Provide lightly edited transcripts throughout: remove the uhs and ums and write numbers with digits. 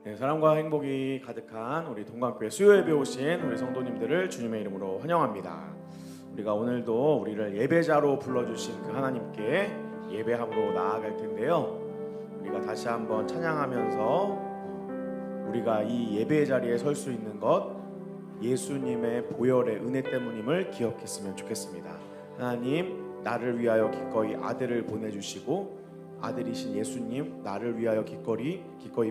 네, 사랑과 행복이 가득한 우리 동강교회 수요예배 오신 우리 성도님들을 주님의 이름으로 환영합니다. 우리가 오늘도 우리를 예배자로 불러주신 그 하나님께 예배함으로 나아갈 텐데요, 우리가 다시 한번 찬양하면서 우리가 이 예배 자리에 설 수 있는 것 예수님의 보혈의 은혜 때문임을 기억했으면 좋겠습니다. 하나님, 나를 위하여 기꺼이 아들을 보내주시고 아들이신 예수님, 나를 위하여 기꺼이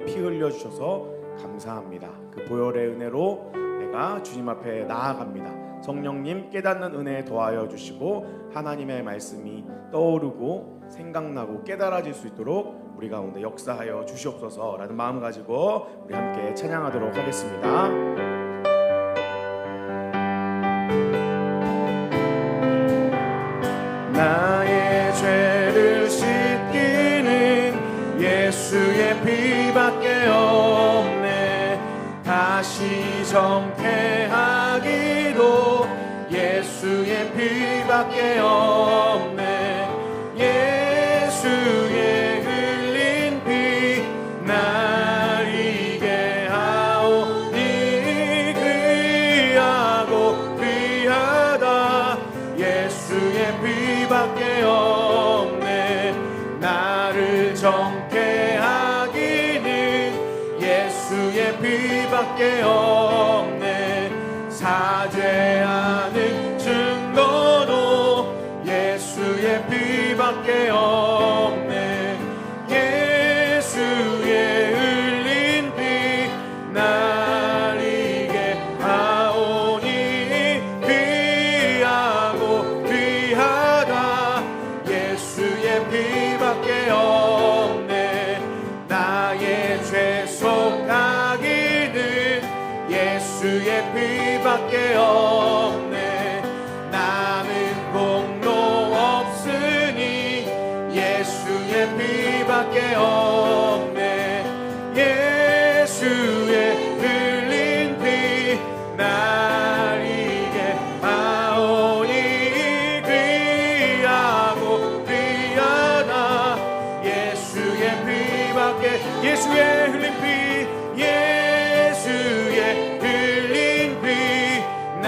피 흘려주셔서 감사합니다. 그 보혈의 은혜로 내가 주님 앞에 나아갑니다. 성령님, 깨닫는 은혜에 더하여 주시고 하나님의 말씀이 떠오르고 생각나고 깨달아질 수 있도록 우리 가운데 역사하여 주시옵소서라는 마음 가지고 우리 함께 찬양하도록 하겠습니다. 나의 죄를 씻기는 예수의 피밖에 없네. 다시 정케하기도 예수의 피밖에 없네. 예수의 흘린 피 날 이게 하오니 귀하고 귀하다. 예수의 피밖에 없네. 나를 정케 하기는 예수의 피밖에 없네. 사죄하는 증거도 예수의 피밖에 없네. 예수의 흘린 피 날 이게 하오니 귀하고 귀하다. 예수의 피밖에 없네. 나의 죄 속하기는 예수의 피밖에 없네. 나는 공로 없으니 예수의 피밖에 없네. 예수의 흘린 피 날 이게 하오니 귀하고 귀하다. 예수의 피밖에 예수의 흘린 피 예수의 흘린 피 날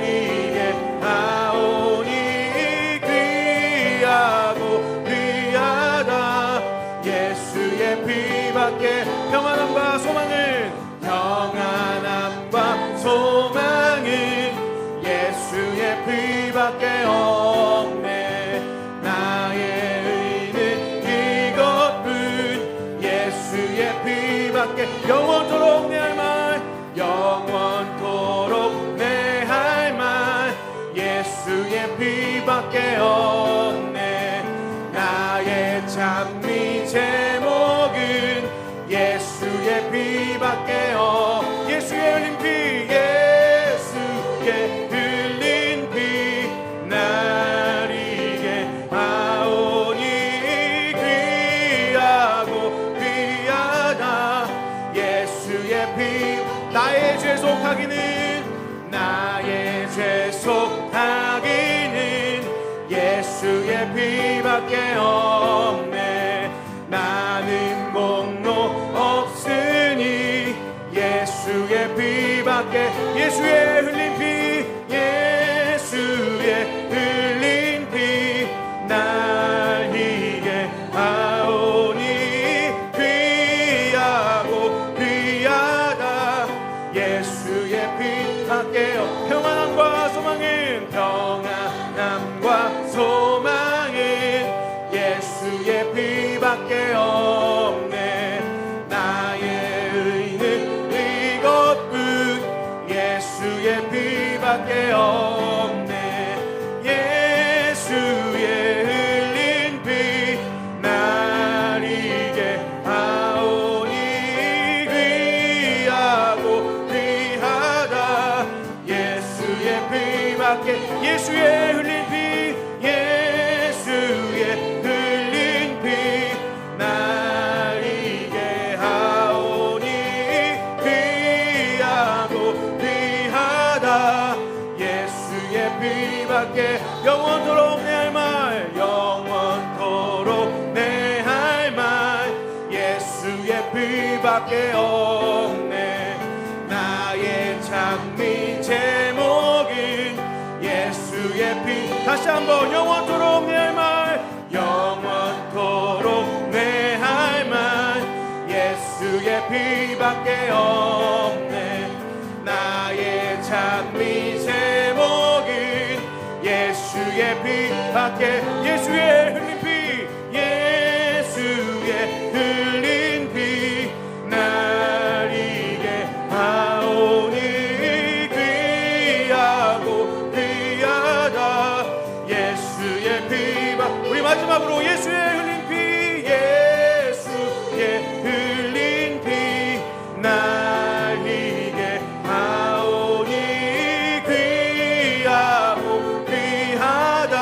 이게 하오니 귀하고 귀하다. 예수의 피밖에 평안함과 소망은 예수의 피밖에 없네. 나의 의는 이것뿐 예수의 피밖에 영원토록 내 할 말 영원토록 내 할 말 예수의 피밖에 없네. 나의 찬미 제목은 예수의 피밖에 없네. 예수의 흘린 피 예수의 흘린 피 날 이게 하오니 귀하고 귀하다. 예수의 피 나의 죄 속하기는 예수의 피밖에 없네. 나는 공로 없으니 예수의 피밖에 예수의 흘린 피 예수의 흘린 피 날 이게 하오니 귀하고 귀하다. 예수의 피밖에 평안함과 소망은 예수의 피밖에 없네. 나의 의는 이것뿐 예수의 피밖에 없네. 예수의 흘린 피 날 이게 하오니 귀하고 귀하다. 예수의 피밖에 예수의 흘린 피 예수의 흘린 피 날 이게 하오니 귀하고 귀하다. 예수의 피밖에 영원토록 내 할 말 영원토록 내 할 말 예수의 피밖에 없네. 나의 장미 제목은 예수의 피. 다시 한번 영원토록 내 할 말, 영원토록 내 할 말, 예수의 피밖에 없네. 나의 장미 제목은 예수의 피밖에. 예수의 흘린 피, 예수의 흘린 피, 날 이게 하오니 귀하고 귀하다. 예수의 피밖. 우리 마지막으로 예수의 흘린 피, 예수의 흘린 피, 날 이게 하오니 귀하고 귀하다.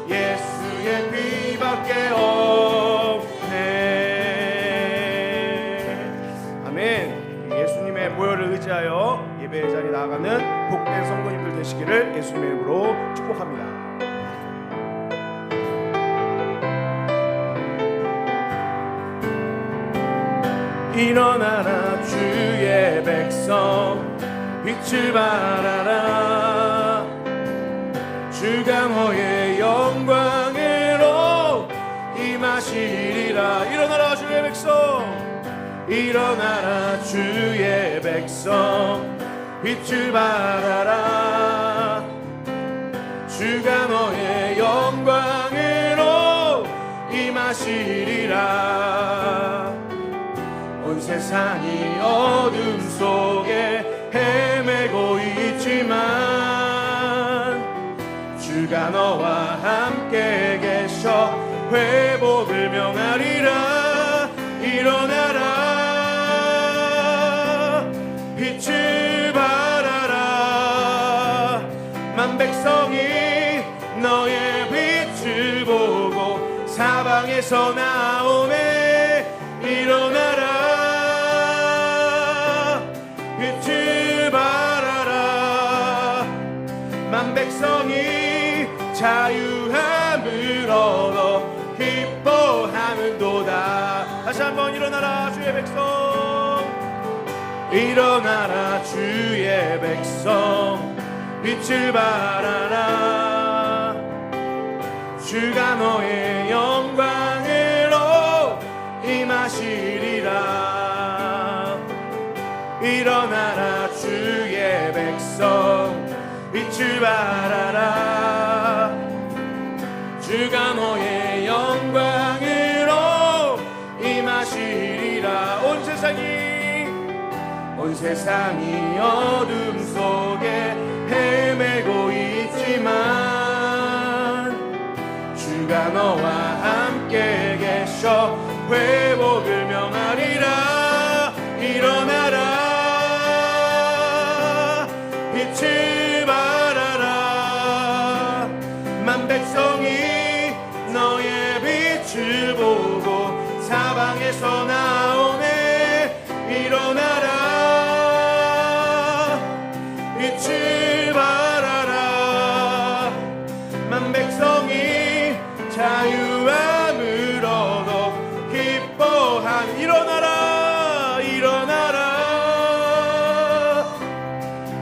예수의 피밖에 없네. 아멘. 예수님의 보혈을 의지하여 예배의 자리 나아가는 복된 성도님들 되시기를 예수님의 이름으로 축복합니다. 일어나라 주의 백성, 빛을 발하라. 주가 너의 영광으로 임하시리라. 일어나라 주의 백성, 일어나라 주의 백성, 빛을 발하라. 주가 너의 영광으로 임하시리라. 온 세상이 어둠 속에 헤매고 있지만 주가 너와 함께 계셔 회복을 명하리라. 일어나라 빛을 발하라. 만 백성이 너의 빛을 보고 사방에서 나오네. 일어나라 빛을 발하라. 만 백성이 자유함을 얻어 기뻐하는도다. 다시 한번 일어나라 주의 백성, 일어나라 주의 백성, 빛을 발하라. 주가 너의 영광으로 임하시리라. 일어나라 주의 백성, 빛을 발하라. 주가 너의 영광으로 임하시리라. 온 세상이 어둠 속에 헤매고 있지만 주가 너와 함께 계셔 회복을 명하리라. 일어나라 빛을 발하라. 만 백성이 너의 빛을 보고 사방에서 나오네. 일어나라 빛을 발하라. 만 백성이 자유함을 얻어 기뻐한. 일어나라 일어나라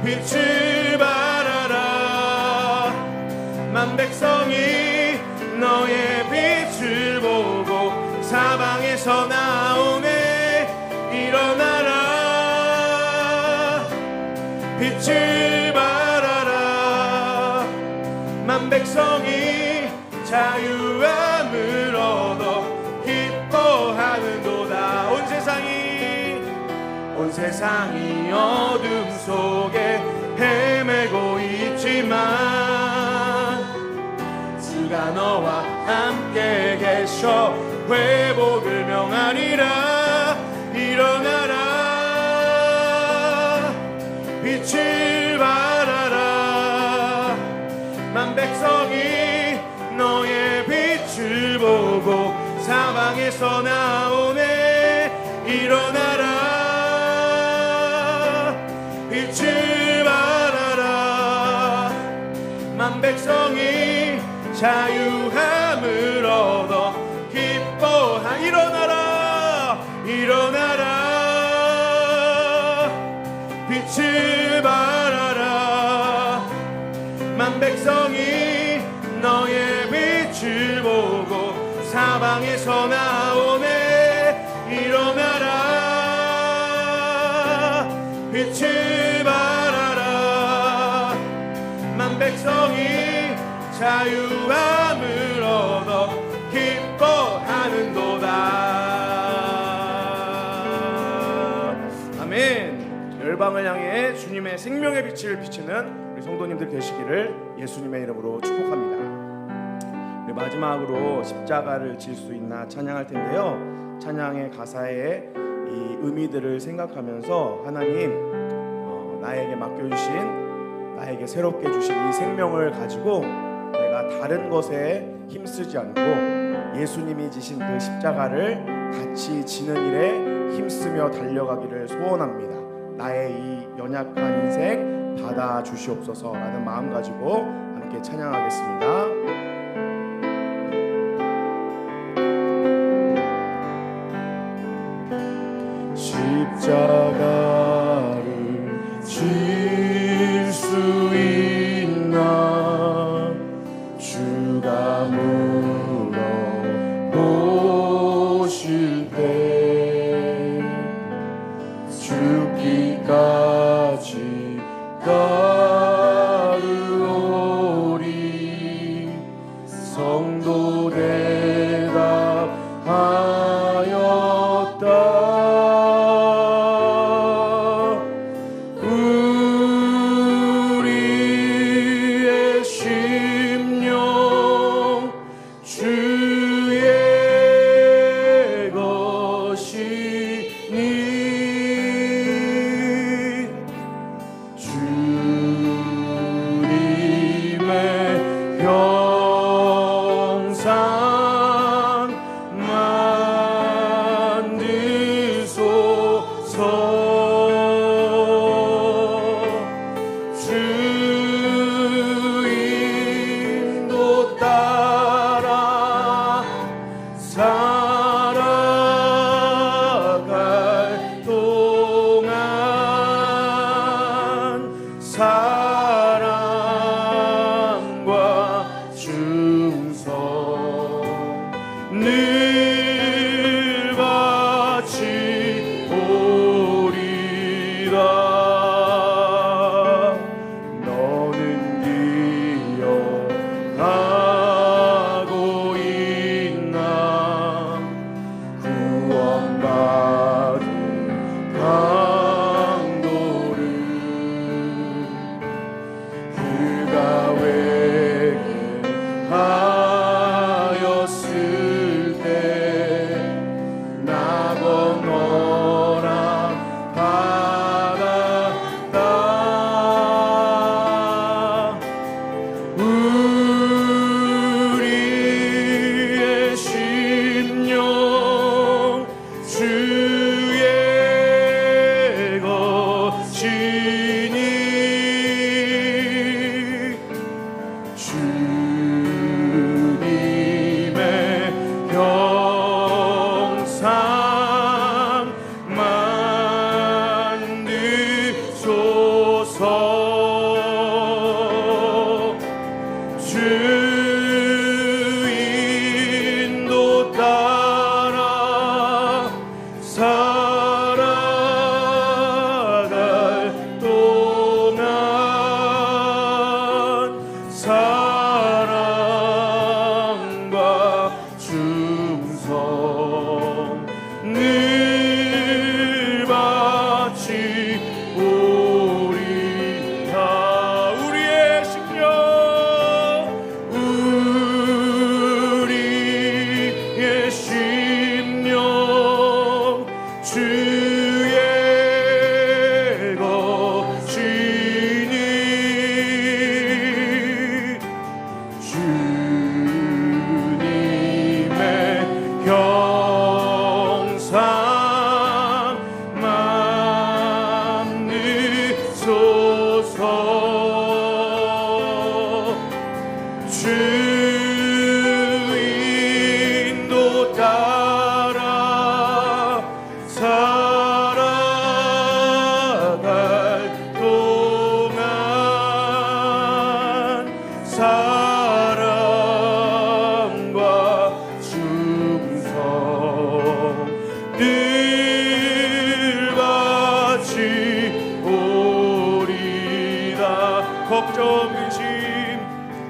빛을 발하라. 만 백성이 너의 빛을 보고 사방에서 나오네. 일어나라 빛을 발하라. 만 백성이 자유함을 얻어 기뻐하는도다. 온 세상이 어둠 속에 헤매고 있지만 주가 너와 함께 계셔 회복을 명하리라. 일어나라 빛을 발하라. 만 백성이 너의 빛을 보고 사방에서 나오네. 일어나라 빛을 발하라. 만 백성이 자유함을 얻어 기뻐하. 일어나라 빛을 발하라. 만 백성이 너의 빛을 보고 사방에서 나오네. 일어나라. 빛을 발하라. 만 백성이 자유함을 얻어 기뻐하는도다. 아멘. 열방을 향해 주님의 생명의 빛을 비치는 우리 성도님들 되시기를 예수님의 이름으로 축복합니다. 우리 마지막으로 십자가를 질 수 있나 찬양할 텐데요. 찬양의 가사의 이 의미들을 생각하면서 하나님 나에게 맡겨주신, 나에게 새롭게 주신 이 생명을 가지고 내가 다른 것에 힘쓰지 않고 예수님이 지신 그 십자가를 같이 지는 일에 힘쓰며 달려가기를 소원합니다. 나의 이 연약한 인생 받아주시옵소서라는 마음 가지고 함께 찬양하겠습니다. 십자가를 질 수 있나 주가 물어보실 때 죽기까지 따르오리. 성도 대답하였다. 평상 만드시고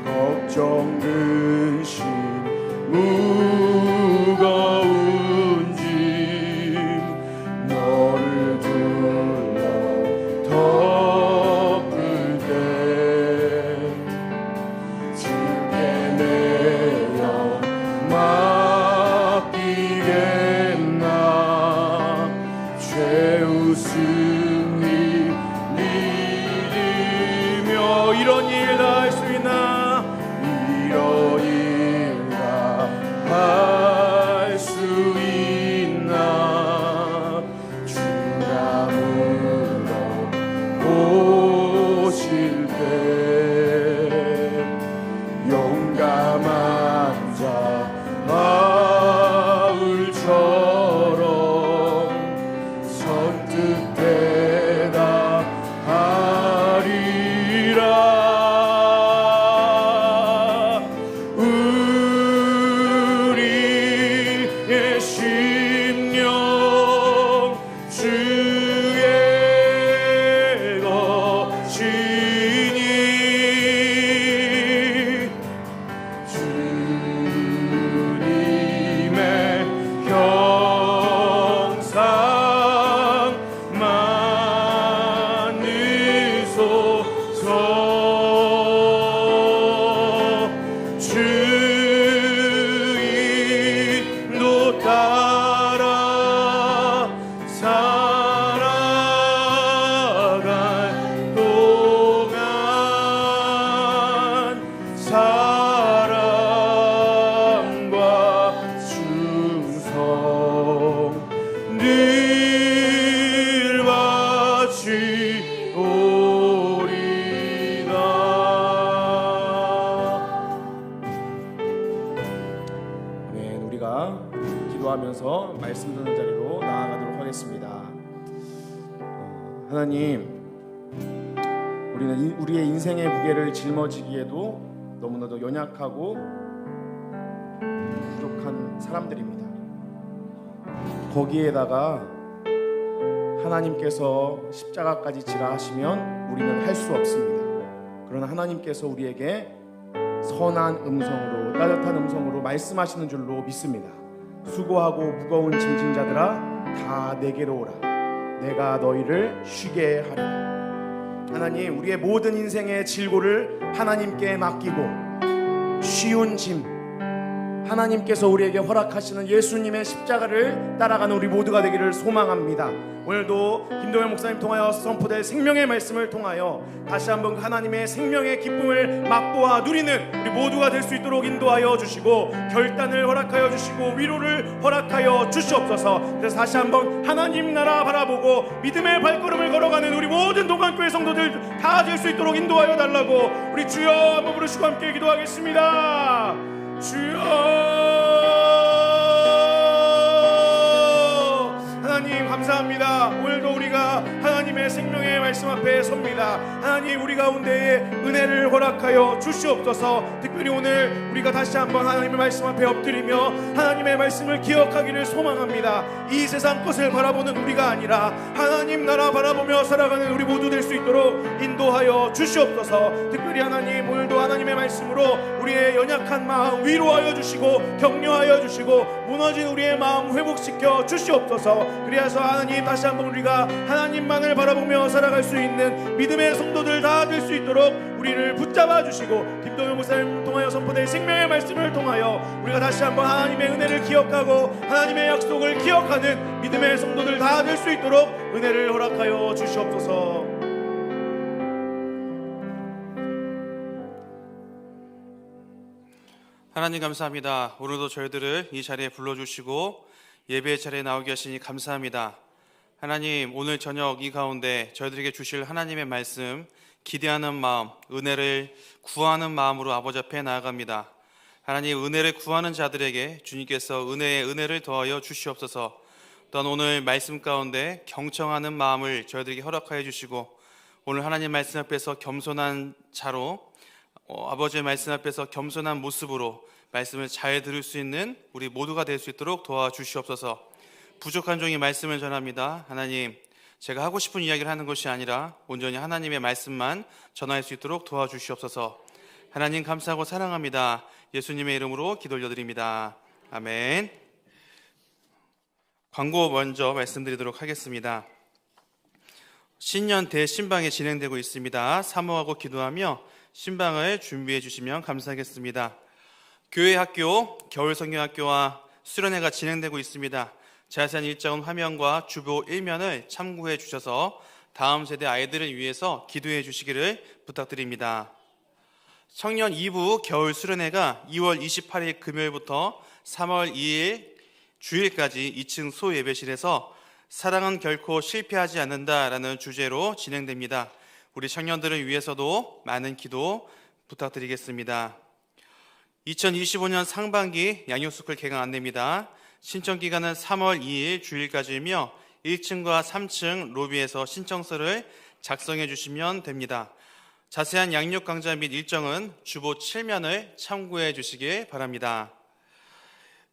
걱정 근심 무거운 짐 너를 둘러 덮을 때 주께 내어 맡기겠나 죄 웃음이 믿으며 이런 일 다 할 수 있나 이런 일 다 할 수 있나 주가 물어보실 때 용감한 자 바울처럼 선뜻 대답하리라 우리의 심령 주의 것이니 주님의 형상 만드소서 주 인도 따라 살아갈 동안 사랑과 충성 늘 바치오리다. 아멘. 우리가 기도하면서 말씀 듣는 자리로 나아가도록 하겠습니다. 하나님, 우리는 우리의 인생의 무게를 짊어지기에도 너무나도 연약하고 부족한 사람들입니다. 거기에다가 하나님께서 십자가까지 지라 하시면 우리는 할 수 없습니다. 그러나 하나님께서 우리에게 선한 음성으로, 따뜻한 음성으로 말씀하시는 줄로 믿습니다. 수고하고 무거운 짐진 자들아 다 내게로 오라. 내가 너희를 쉬게 하리라. 하나님, 우리의 모든 인생의 질고를 하나님께 맡기고 쉬운 짐, 하나님께서 우리에게 허락하시는 예수님의 십자가를 따라가는 우리 모두가 되기를 소망합니다. 오늘도 김동현 목사님 통하여 선포될 생명의 말씀을 통하여 다시 한번 하나님의 생명의 기쁨을 맛보아 누리는 우리 모두가 될 수 있도록 인도하여 주시고 결단을 허락하여 주시고 위로를 허락하여 주시옵소서. 그래서 다시 한번 하나님 나라 바라보고 믿음의 발걸음을 걸어가는 우리 모든 동안교회 성도들 다 될 수 있도록 인도하여 달라고 우리 주여 한번 부르시고 함께 기도하겠습니다. 주여, 하나님 감사합니다. 오늘도 우리가 하나님의 생명의 말씀 앞에 섭니다. 하나님, 우리 가운데에 은혜를 허락하여 주시옵소서. 특별히 오늘 우리가 다시 한번 하나님의 말씀 앞에 엎드리며 하나님의 말씀을 기억하기를 소망합니다. 이 세상 것을 바라보는 우리가 아니라 하나님 나라 바라보며 살아가는 우리 모두 될 수 있도록 인도하여 주시옵소서. 특별히 하나님, 오늘도 하나님의 말씀으로 우리의 연약한 마음 위로하여 주시고 격려하여 주시고 무너진 우리의 마음 회복시켜 주시옵소서. 그리하여 하나님, 다시 한번 우리가 하나님만을 바라보며 살아갈 수 있는 믿음의 성도들 다 될 수 있도록 우리를 붙잡아 주시고 김동현 목사님 통하여 선포될 생명의 말씀을 통하여 우리가 다시 한번 하나님의 은혜를 기억하고 하나님의 약속을 기억하는 믿음의 성도들 다 될 수 있도록 은혜를 허락하여 주시옵소서. 하나님 감사합니다. 오늘도 저희들을 이 자리에 불러주시고 예배의 자리에 나오게 하시니 감사합니다. 하나님, 오늘 저녁 이 가운데 저희들에게 주실 하나님의 말씀 기대하는 마음, 은혜를 구하는 마음으로 아버지 앞에 나아갑니다. 하나님, 은혜를 구하는 자들에게 주님께서 은혜를 더하여 주시옵소서. 또한 오늘 말씀 가운데 경청하는 마음을 저희들에게 허락하여 주시고 오늘 하나님 말씀 앞에서 겸손한 자로 아버지의 말씀 앞에서 겸손한 모습으로 말씀을 잘 들을 수 있는 우리 모두가 될 수 있도록 도와주시옵소서. 부족한 종이 말씀을 전합니다. 하나님, 제가 하고 싶은 이야기를 하는 것이 아니라 온전히 하나님의 말씀만 전할 수 있도록 도와주시옵소서. 하나님 감사하고 사랑합니다. 예수님의 이름으로 기도 올려드립니다. 아멘. 광고 먼저 말씀드리도록 하겠습니다. 신년 대신방이 진행되고 있습니다. 사모하고 기도하며 신방을 준비해 주시면 감사하겠습니다. 교회 학교, 겨울 성경학교와 수련회가 진행되고 있습니다. 자세한 일정은 화면과 주보 1면을 참고해 주셔서 다음 세대 아이들을 위해서 기도해 주시기를 부탁드립니다. 청년 2부 겨울 수련회가 2월 28일 금요일부터 3월 2일 주일까지 2층 소예배실에서 사랑은 결코 실패하지 않는다라는 주제로 진행됩니다. 우리 청년들을 위해서도 많은 기도 부탁드리겠습니다. 2025년 상반기 양육스쿨 개강 안내입니다. 신청 기간은 3월 2일 주일까지이며 1층과 3층 로비에서 신청서를 작성해 주시면 됩니다. 자세한 양육 강좌 및 일정은 주보 7면을 참고해 주시길 바랍니다.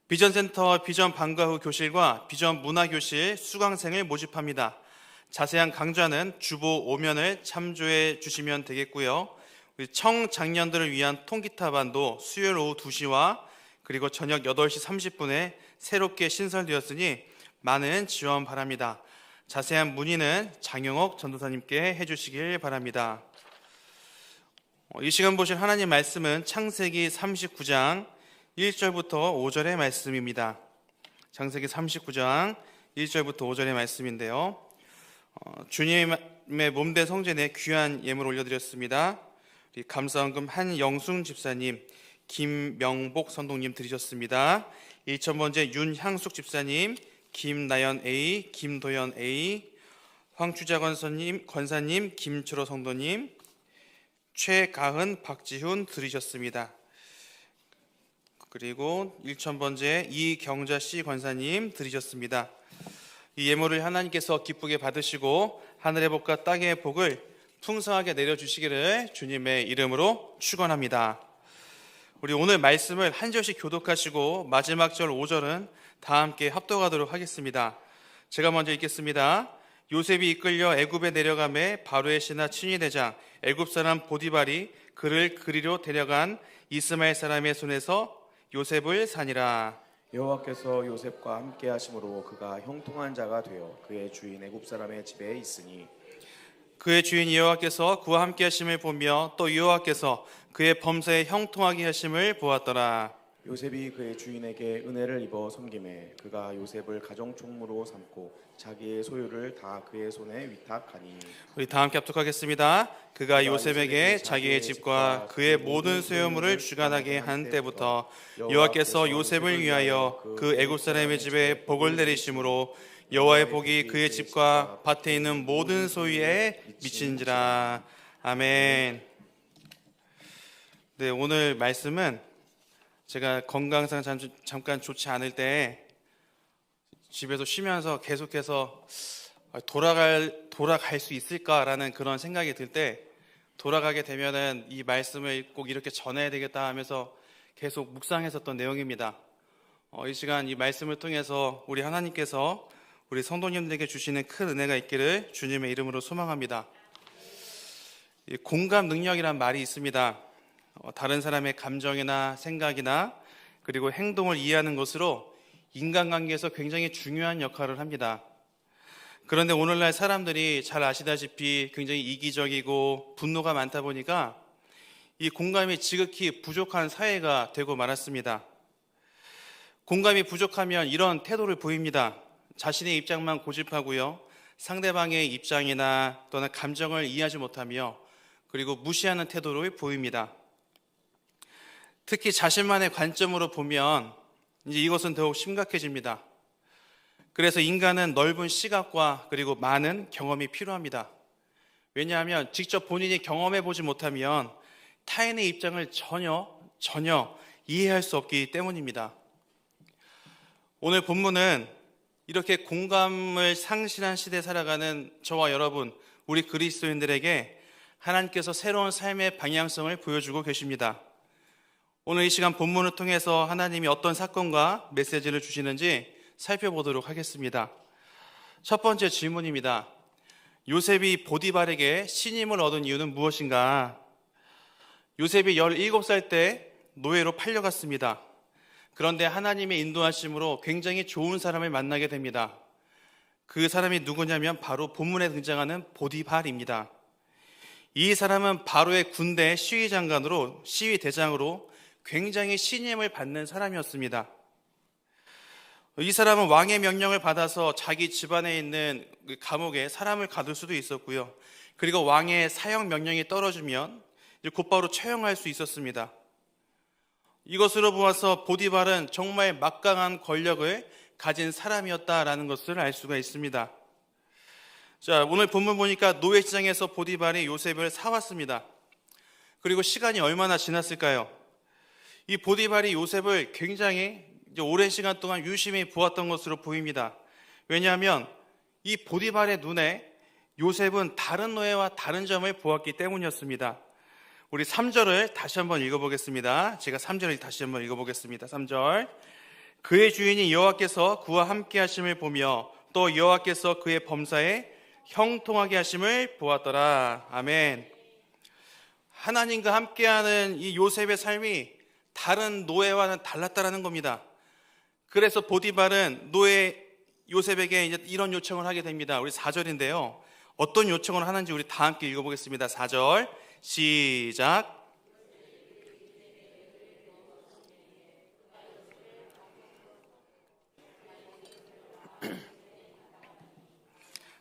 비전센터 비전 방과 후 교실과 비전 문화교실 수강생을 모집합니다. 자세한 강좌는 주보 5면을 참조해 주시면 되겠고요. 우리 청장년들을 위한 통기타 반도 수요일 오후 2시와 그리고 저녁 8시 30분에 새롭게 신설되었으니 많은 지원 바랍니다. 자세한 문의는 장영옥 전도사님께 해주시길 바랍니다. 이 시간 보실 하나님 말씀은 창세기 39장 1절부터 5절의 말씀입니다. 창세기 39장 1절부터 5절의 말씀인데요. 주님의 몸된 성전에 귀한 예물 올려드렸습니다. 감사원금 한영순 집사님, 김명복 선동님 드리셨습니다. 2000번째 윤향숙 집사님, 김나연 A, 김도연 A, 황추자 권사님, 김철호 성도님, 최가은, 박지훈 드리셨습니다. 그리고 1000번째 이경자씨 권사님 드리셨습니다. 이 예물을 하나님께서 기쁘게 받으시고 하늘의 복과 땅의 복을 풍성하게 내려주시기를 주님의 이름으로 축원합니다. 우리 오늘 말씀을 한 절씩 교독하시고 마지막 절 5절은 다 함께 합독하도록 하겠습니다. 제가 먼저 읽겠습니다. 요셉이 이끌려 애굽에 내려가매 바로의 신하 친위대장 애굽 사람 보디발이 그를 그리로 데려간 이스마엘 사람의 손에서 요셉을 사니라. 여호와께서 요셉과 함께 하심으로 그가 형통한 자가 되어 그의 주인 애굽 사람의 집에 있으니 그의 주인 여호와께서 그와 함께 하심을 보며 또 여호와께서 그의 범사에 형통하게 하심을 보았더라. 요셉이 그의 주인에게 은혜를 입어 섬김에 그가 요셉을 가정 총무로 삼고 자기의 소유를 다 그의 손에 위탁하니. 우리 다 함께 합독하겠습니다. 그가 요셉에게 자기의 집과 그의 모든 소유물을 주관하게 한 때부터 여호와께서 요셉을 위하여 그 애굽 사람의 집에 복을 내리심으로 여호와의 복이 그의 집과 밭에 있는 모든 소유에 미친지라. 아멘. 네, 오늘 말씀은 제가 건강상 잠깐 좋지 않을 때 집에서 쉬면서 계속해서 돌아갈 수 있을까라는 그런 생각이 들 때 돌아가게 되면은 이 말씀을 꼭 이렇게 전해야 되겠다 하면서 계속 묵상했었던 내용입니다. 이 시간 이 말씀을 통해서 우리 하나님께서 우리 성도님들에게 주시는 큰 은혜가 있기를 주님의 이름으로 소망합니다. 이 공감 능력이란 말이 있습니다. 다른 사람의 감정이나 생각이나 그리고 행동을 이해하는 것으로 인간관계에서 굉장히 중요한 역할을 합니다. 그런데 오늘날 사람들이 잘 아시다시피 굉장히 이기적이고 분노가 많다 보니까 이 공감이 지극히 부족한 사회가 되고 말았습니다. 공감이 부족하면 이런 태도를 보입니다. 자신의 입장만 고집하고요. 상대방의 입장이나 또는 감정을 이해하지 못하며 그리고 무시하는 태도를 보입니다. 특히 자신만의 관점으로 보면 이제 이것은 더욱 심각해집니다. 그래서 인간은 넓은 시각과 그리고 많은 경험이 필요합니다. 왜냐하면 직접 본인이 경험해 보지 못하면 타인의 입장을 전혀 이해할 수 없기 때문입니다. 오늘 본문은 이렇게 공감을 상실한 시대에 살아가는 저와 여러분, 우리 그리스도인들에게 하나님께서 새로운 삶의 방향성을 보여주고 계십니다. 오늘 이 시간 본문을 통해서 하나님이 어떤 사건과 메시지를 주시는지 살펴보도록 하겠습니다. 첫 번째 질문입니다. 요셉이 보디발에게 신임을 얻은 이유는 무엇인가? 요셉이 17살 때 노예로 팔려갔습니다. 그런데 하나님의 인도하심으로 굉장히 좋은 사람을 만나게 됩니다. 그 사람이 누구냐면 바로 본문에 등장하는 보디발입니다. 이 사람은 바로의 군대 시위대장으로 굉장히 신임을 받는 사람이었습니다. 이 사람은 왕의 명령을 받아서 자기 집안에 있는 감옥에 사람을 가둘 수도 있었고요. 그리고 왕의 사형 명령이 떨어지면 곧바로 처형할 수 있었습니다. 이것으로 보아서 보디발은 정말 막강한 권력을 가진 사람이었다라는 것을 알 수가 있습니다. 자, 오늘 본문 보니까 노예시장에서 보디발이 요셉을 사왔습니다. 그리고 시간이 얼마나 지났을까요? 이 보디발이 요셉을 굉장히 오랜 시간 동안 유심히 보았던 것으로 보입니다. 왜냐하면 이 보디발의 눈에 요셉은 다른 노예와 다른 점을 보았기 때문이었습니다. 우리 3절을 다시 한번 읽어보겠습니다. 제가 3절을 다시 한번 읽어보겠습니다. 3절. 그의 주인이 여호와께서 그와 함께 하심을 보며 또 여호와께서 그의 범사에 형통하게 하심을 보았더라. 아멘. 하나님과 함께하는 이 요셉의 삶이 다른 노예와는 달랐다라는 겁니다. 그래서 보디발은 노예 요셉에게 이제 이런 요청을 하게 됩니다. 우리 4절인데요. 어떤 요청을 하는지 우리 다 함께 읽어보겠습니다. 4절 시작.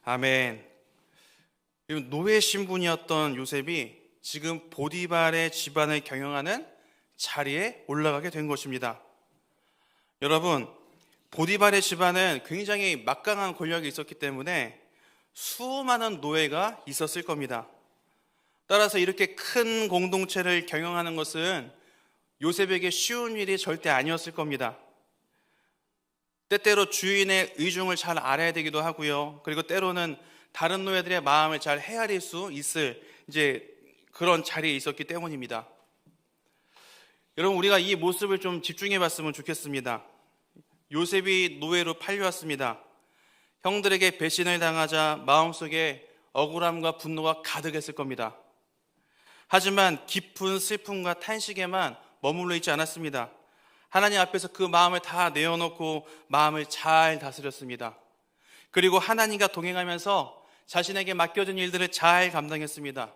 아멘. 노예 신분이었던 요셉이 지금 보디발의 집안을 경영하는 자리에 올라가게 된 것입니다. 여러분, 보디발의 집안은 굉장히 막강한 권력이 있었기 때문에 수많은 노예가 있었을 겁니다. 따라서 이렇게 큰 공동체를 경영하는 것은 요셉에게 쉬운 일이 절대 아니었을 겁니다. 때때로 주인의 의중을 잘 알아야 되기도 하고요. 그리고 때로는 다른 노예들의 마음을 잘 헤아릴 수 있을 그런 자리에 있었기 때문입니다. 여러분, 우리가 이 모습을 좀 집중해 봤으면 좋겠습니다. 요셉이 노예로 팔려왔습니다. 형들에게 배신을 당하자 마음속에 억울함과 분노가 가득했을 겁니다. 하지만 깊은 슬픔과 탄식에만 머물러 있지 않았습니다. 하나님 앞에서 그 마음을 다 내어놓고 마음을 잘 다스렸습니다. 그리고 하나님과 동행하면서 자신에게 맡겨진 일들을 잘 감당했습니다.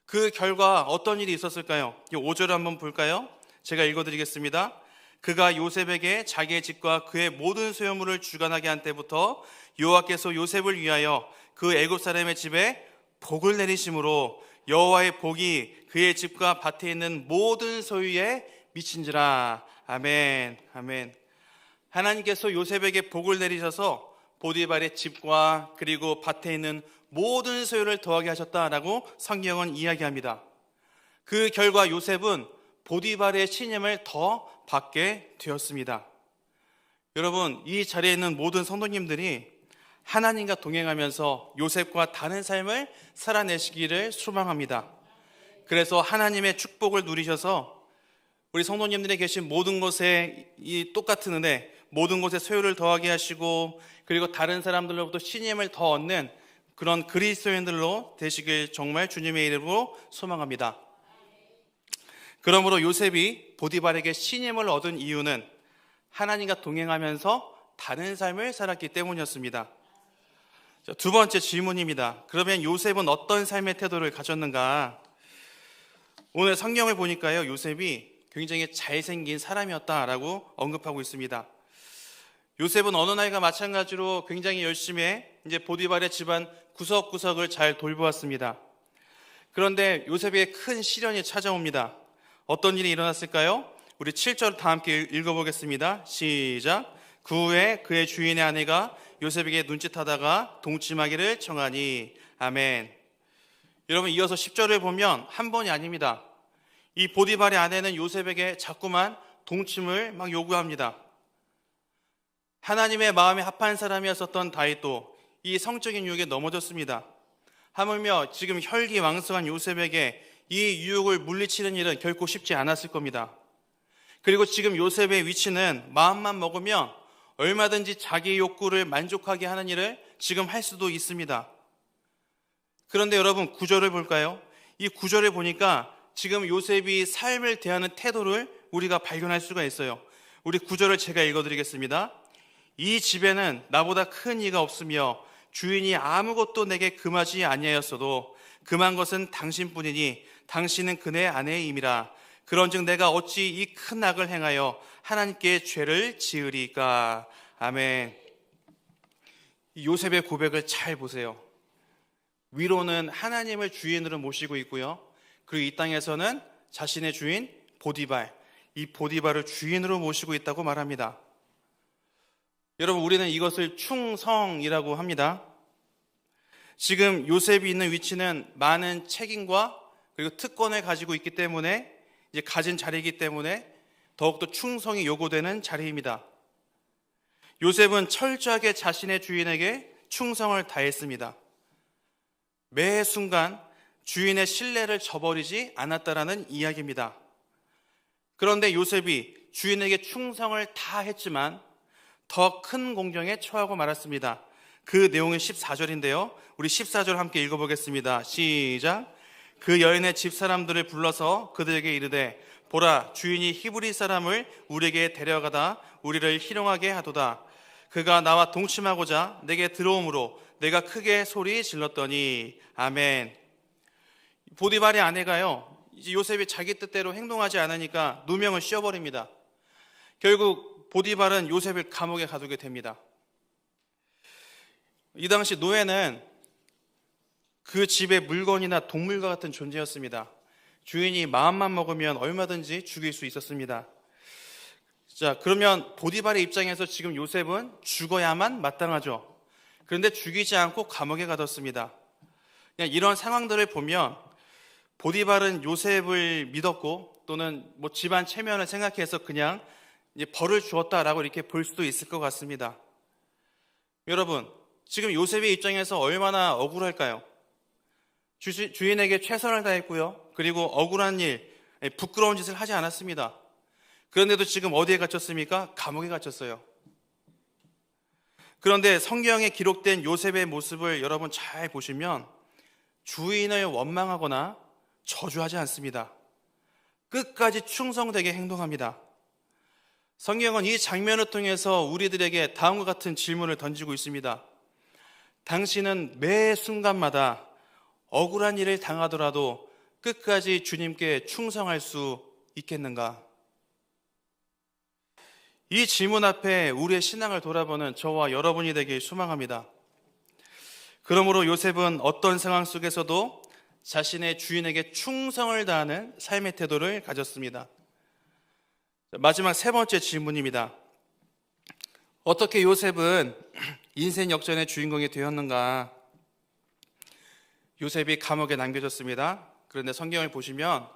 그 결과 어떤 일이 있었을까요? 5절을 한번 볼까요? 제가 읽어드리겠습니다. 그가 요셉에게 자기의 집과 그의 모든 소유물을 주관하게 한 때부터 여호와께서 요셉을 위하여 그 애굽 사람의 집에 복을 내리심으로 여호와의 복이 그의 집과 밭에 있는 모든 소유에 미친지라. 아멘. 아멘. 하나님께서 요셉에게 복을 내리셔서 보디발의 집과 그리고 밭에 있는 모든 소유를 더하게 하셨다라고 성경은 이야기합니다. 그 결과 요셉은 보디발의 신임을 더 받게 되었습니다. 여러분, 이 자리에 있는 모든 성도님들이 하나님과 동행하면서 요셉과 다른 삶을 살아내시기를 소망합니다. 그래서 하나님의 축복을 누리셔서 우리 성도님들이 계신 모든 곳에 이 똑같은 은혜, 모든 곳에 소유를 더하게 하시고 그리고 다른 사람들로부터 신임을 더 얻는 그런 그리스도인들로 되시길 정말 주님의 이름으로 소망합니다. 그러므로 요셉이 보디발에게 신임을 얻은 이유는 하나님과 동행하면서 다른 삶을 살았기 때문이었습니다. 자, 두 번째 질문입니다. 그러면 요셉은 어떤 삶의 태도를 가졌는가? 오늘 성경을 보니까요, 요셉이 굉장히 잘생긴 사람이었다라고 언급하고 있습니다. 요셉은 어느 날과 마찬가지로 굉장히 열심히 보디발의 집안 구석구석을 잘 돌보았습니다. 그런데 요셉에게 큰 시련이 찾아옵니다. 어떤 일이 일어났을까요? 우리 7절 다 함께 읽어보겠습니다. 시작. 그 후에 그의 주인의 아내가 요셉에게 눈짓하다가 동침하기를 청하니. 아멘. 여러분, 이어서 10절을 보면 한 번이 아닙니다. 이 보디발의 아내는 요셉에게 자꾸만 동침을 막 요구합니다. 하나님의 마음에 합한 사람이었었던 다윗도 이 성적인 유혹에 넘어졌습니다. 하물며 지금 혈기왕성한 요셉에게 이 유혹을 물리치는 일은 결코 쉽지 않았을 겁니다. 그리고 지금 요셉의 위치는 마음만 먹으면 얼마든지 자기 욕구를 만족하게 하는 일을 지금 할 수도 있습니다. 그런데 여러분 9절을 볼까요? 이 9절을 보니까 지금 요셉이 삶을 대하는 태도를 우리가 발견할 수가 있어요. 우리 9절을 제가 읽어드리겠습니다. 이 집에는 나보다 큰 이가 없으며 주인이 아무것도 내게 금하지 아니하였어도 금한 것은 당신뿐이니 당신은 그네 아내임이라. 그런즉 내가 어찌 이 큰 악을 행하여 하나님께 죄를 지으리까. 아멘. 요셉의 고백을 잘 보세요. 위로는 하나님을 주인으로 모시고 있고요, 그리고 이 땅에서는 자신의 주인 보디발, 이 보디발을 주인으로 모시고 있다고 말합니다. 여러분, 우리는 이것을 충성이라고 합니다. 지금 요셉이 있는 위치는 많은 책임과 그리고 특권을 가지고 있기 때문에, 이제 가진 자리이기 때문에 더욱더 충성이 요구되는 자리입니다. 요셉은 철저하게 자신의 주인에게 충성을 다했습니다. 매 순간 주인의 신뢰를 저버리지 않았다라는 이야기입니다. 그런데 요셉이 주인에게 충성을 다했지만 더 큰 공경에 처하고 말았습니다. 그 내용은 14절인데요. 우리 14절 함께 읽어보겠습니다. 시작. 그 여인의 집사람들을 불러서 그들에게 이르되 보라, 주인이 히브리 사람을 우리에게 데려가다 우리를 희롱하게 하도다. 그가 나와 동침하고자 내게 들어오므로 내가 크게 소리 질렀더니. 아멘. 보디발의 아내가요, 이제 요셉이 자기 뜻대로 행동하지 않으니까 누명을 씌워버립니다. 결국 보디발은 요셉을 감옥에 가두게 됩니다. 이 당시 노예는 그 집의 물건이나 동물과 같은 존재였습니다. 주인이 마음만 먹으면 얼마든지 죽일 수 있었습니다. 자, 그러면 보디발의 입장에서 지금 요셉은 죽어야만 마땅하죠. 그런데 죽이지 않고 감옥에 가뒀습니다. 그냥 이런 상황들을 보면 보디발은 요셉을 믿었고, 또는 뭐 집안 체면을 생각해서 그냥 이제 벌을 주었다라고 이렇게 볼 수도 있을 것 같습니다. 여러분, 지금 요셉의 입장에서 얼마나 억울할까요? 주인에게 최선을 다했고요, 그리고 억울한 일, 부끄러운 짓을 하지 않았습니다. 그런데도 지금 어디에 갇혔습니까? 감옥에 갇혔어요. 그런데 성경에 기록된 요셉의 모습을 여러분 잘 보시면 주인을 원망하거나 저주하지 않습니다. 끝까지 충성되게 행동합니다. 성경은 이 장면을 통해서 우리들에게 다음과 같은 질문을 던지고 있습니다. 당신은 매 순간마다 억울한 일을 당하더라도 끝까지 주님께 충성할 수 있겠는가? 이 질문 앞에 우리의 신앙을 돌아보는 저와 여러분이 되길 소망합니다. 그러므로 요셉은 어떤 상황 속에서도 자신의 주인에게 충성을 다하는 삶의 태도를 가졌습니다. 마지막 세 번째 질문입니다. 어떻게 요셉은 인생 역전의 주인공이 되었는가? 요셉이 감옥에 남겨졌습니다. 그런데 성경을 보시면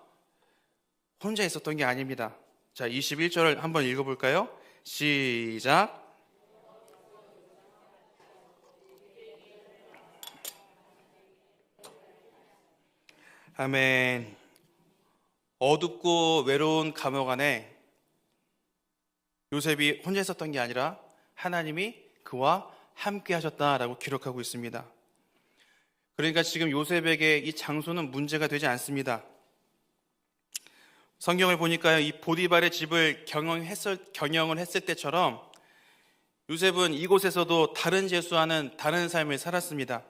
혼자 있었던 게 아닙니다. 자, 21절을 한번 읽어볼까요? 시작. 아멘. 어둡고 외로운 감옥 안에 요셉이 혼자 있었던 게 아니라 하나님이 그와 함께 하셨다라고 기록하고 있습니다. 그러니까 지금 요셉에게 이 장소는 문제가 되지 않습니다. 성경을 보니까요, 이 보디발의 집을 경영을 했을 때처럼 요셉은 이곳에서도 다른 죄수와는 다른 삶을 살았습니다.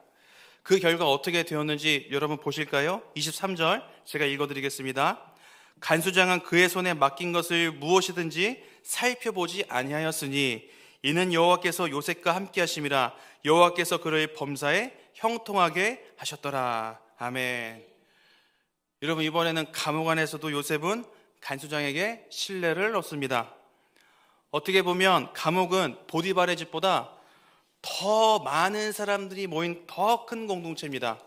그 결과 어떻게 되었는지 여러분 보실까요? 23절 제가 읽어드리겠습니다. 간수장은 그의 손에 맡긴 것을 무엇이든지 살펴보지 아니하였으니 이는 여호와께서 요셉과 함께 하심이라. 여호와께서 그를 범사에 형통하게 하셨더라. 아멘. 여러분, 이번에는 감옥 안에서도 요셉은 간수장에게 신뢰를 얻습니다. 어떻게 보면 감옥은 보디발의 집보다 더 많은 사람들이 모인 더 큰 공동체입니다.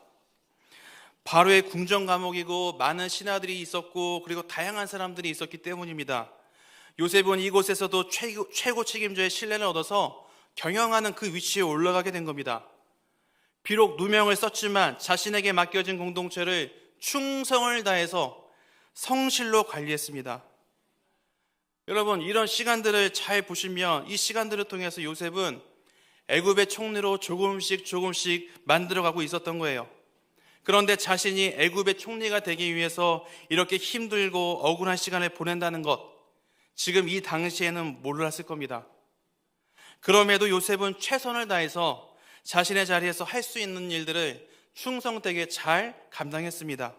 바로의 궁정 감옥이고 많은 신하들이 있었고 그리고 다양한 사람들이 있었기 때문입니다. 요셉은 이곳에서도 최고 책임자의 신뢰를 얻어서 경영하는 그 위치에 올라가게 된 겁니다. 비록 누명을 썼지만 자신에게 맡겨진 공동체를 충성을 다해서 성실로 관리했습니다. 여러분, 이런 시간들을 잘 보시면 이 시간들을 통해서 요셉은 애굽의 총리로 조금씩 만들어가고 있었던 거예요. 그런데 자신이 애굽의 총리가 되기 위해서 이렇게 힘들고 억울한 시간을 보낸다는 것, 지금 이 당시에는 몰랐을 겁니다. 그럼에도 요셉은 최선을 다해서 자신의 자리에서 할 수 있는 일들을 충성되게 잘 감당했습니다.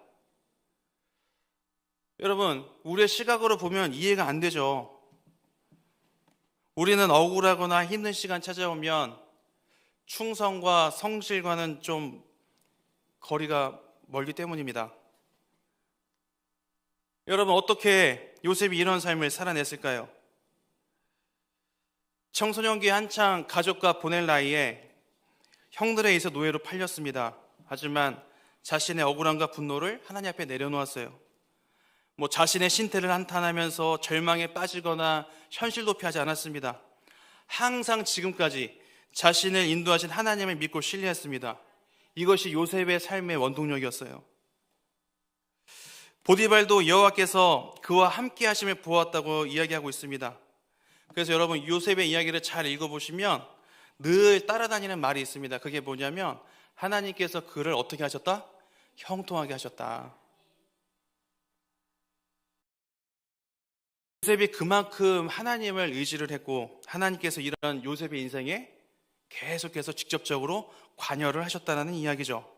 여러분, 우리의 시각으로 보면 이해가 안 되죠. 우리는 억울하거나 힘든 시간 찾아오면 충성과 성실과는 좀 거리가 멀기 때문입니다. 여러분, 어떻게 요셉이 이런 삶을 살아냈을까요? 청소년기에 한창 가족과 보낼 나이에 형들에 의해서 노예로 팔렸습니다. 하지만 자신의 억울함과 분노를 하나님 앞에 내려놓았어요. 자신의 신태를 한탄하면서 절망에 빠지거나 현실 도피하지 않았습니다. 항상 지금까지 자신을 인도하신 하나님을 믿고 신뢰했습니다. 이것이 요셉의 삶의 원동력이었어요. 보디발도 여호와께서 그와 함께 하심을 보았다고 이야기하고 있습니다. 그래서 여러분, 요셉의 이야기를 잘 읽어보시면 늘 따라다니는 말이 있습니다. 그게 뭐냐면 하나님께서 그를 어떻게 하셨다? 형통하게 하셨다. 요셉이 그만큼 하나님을 의지를 했고 하나님께서 이런 요셉의 인생에 계속해서 직접적으로 관여를 하셨다는 이야기죠.